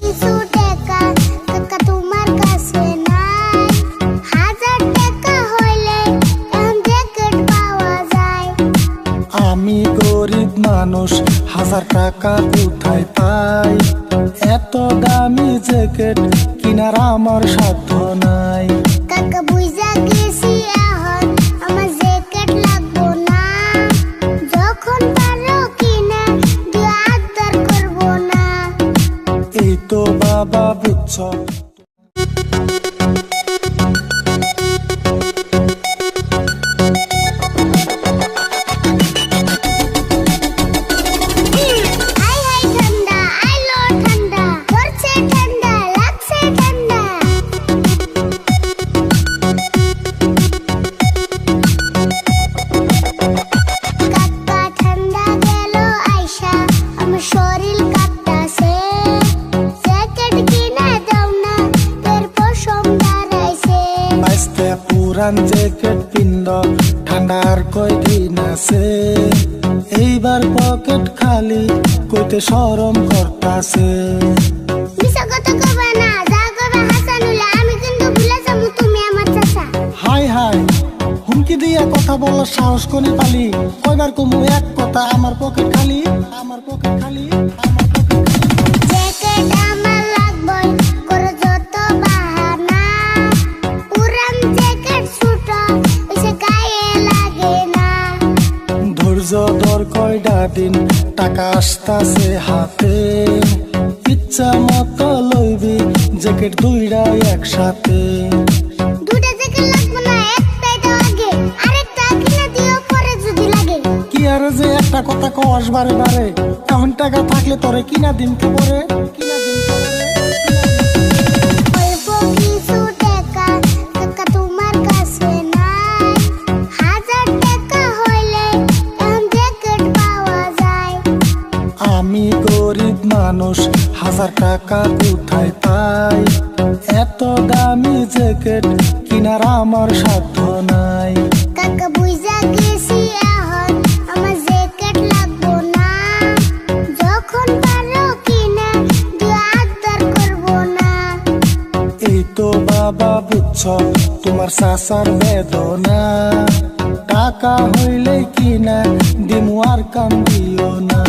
কিছু টাকা টাকা তোমার কাছে নাই, 1000 টাকা হইলে এখন জ্যাকেট পাওয়া যায়। আমি গরিব মানুষ, 1000 টাকা কোথায় পাই? এত দামি জ্যাকেট কিনার আমার সাধ্য নাই। কাকা বুঝা গেছি এখন আমার জ্যাকেট লাগবো না, যখন পারো কিনা দিও আবদার করবো না। এই তো বাবা বুঝছো। হাই হাই ঠান্ডা আইলো ঠান্ডা, পড়ছে ঠান্ডা লাগছে ঠান্ডা। কাকা ঠান্ডা গেল আইসা আমার শরীর কাঁপতাছে, জ্যাকেট কিনা দাও না এর পশম দাঁড়াইছে। আস্তে পুরান জ্যাকেট পিন্দ, ঠান্ডার কয়দিন আছে। এইবার পকেট খালি, কইতে শরম করতাছে। মিছা কথা কইবা না, যা কইবা হাসানুল্লাহ, আমি কিন্তু ভুলে যাবো তুমি আমার চাচা। হাই হাই, হুমকি দিয়ে কথা বলার সাহস কোনে পালি? কয়বার কমু এক কথা, আমার পকেট খালি, আমার পকেট খালি, আমার পকেট খালি। জ্যাকেট আমার লাগবই, করো যত বাহানা, পুরান জ্যাকেট ছোট এসে গায়ে লাগে না। ধৈর্য ধর কয়টা দিন, টাকা আসতাছে হাতে। ইচ্ছা মতো লইবি জ্যাকেট দুইটা একসাথে। দুটা জ্যাকেট লাগবে না, একটাই দাও আগে, আরেকটা কিনে দিও পরে যদি লাগে। কি আর যে একটা কথা কস বারে বারে, এখন টাকা থাকলে তোরে কিনা দিন কে পরে, কিনা দিন কে পরে। অল্প কিছু টাকা টাকা তোমার কাছে নাই, 1000 টাকা হইলে এখন জ্যাকেট পাওয়া যায়। আমি গরিব মানুষ, 1000 টাকা কোথায় পাই? এত দামি জ্যাকেট কিনার আমার সাধ্য নাই। কাকা বুঝা গেছি এখন আমার জ্যাকেট লাগবো না, যখন পারো কিনা দিও আবদার করবো না। এই তো বাবা বুঝছো তোমার চাচার বেদনা। টাকা হইলে কিনা দিমু আর কান্দিও না।